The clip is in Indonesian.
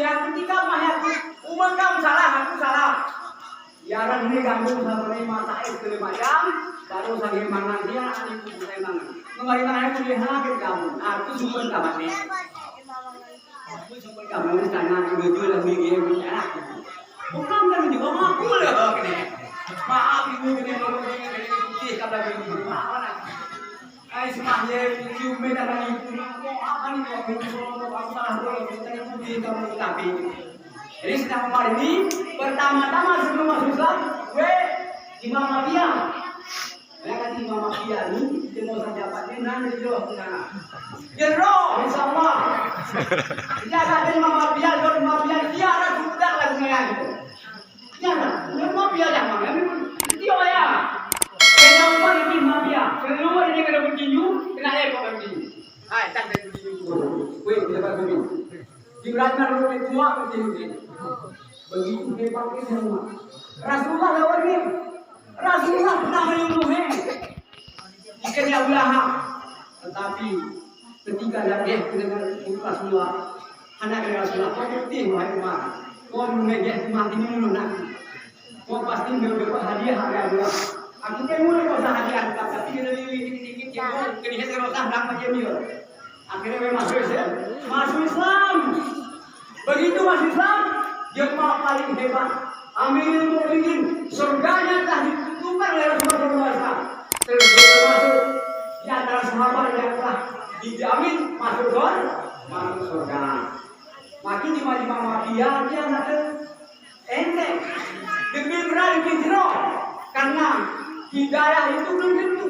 yang ketika mahyaku umur kamu salah, aku salah. Ya orang ini ganggu sampai masa es ke macam baru sampai mana dia aku memang kembali aku lihat kamu aku sumber kamarnya aku sumber kamu sana itu lagi dia punya bukan kan juga aku lah kene maaf ibu kene nomor ini putih kata ibu maaf ai semuanya cium beda lagi apa nih kok aku salah dulu kita putih kamu tapi jadi sedang kemarin ini pertama-tama sebelum masuk Islam, gue Imam Mafia. Saya kata Imam Mafia ini mau saja dapatnya nanti jauh ke sana. Jero, insya Allah. Dia kata Imam Mafia, Imam Mafia dia ada sudah lagi gitu. Ya, Imam Mafia jangan, dia ya. Kenapa umur ini Mafia? Keluar ini kena bertinju, kena ekor bertinju. Hai, tak ada bertinju. Gue tidak bertinju. Di belakang rumah itu apa bertinju? Begitu hebatnya semua. Rasulullah lawan dia. Rasulullah pernah menyembuhnya. Jika dia ulaha. Tetapi ketika dia mendengar Rasulullah, anak dari Rasulullah, kau putih wahai Umar. Kau menegak mati dulu nanti. Kau pasti mendapat hadiah harga dua. Aku temu kau hadiah tapi dia dikit-dikit yang kini saya rasa hendak macam dia. Akhirnya memang masuk Islam. Begitu masuk Islam. Jemaah paling hebat, Amirul Mukminin, surganya telah ditentukan oleh Rasulullah. Termasuk di antara sahabat yang telah dijamin masuk surga. Makin di Imam Mafia dia ada enteng, demi berani hijrah, karena hidayah itu belum tentu.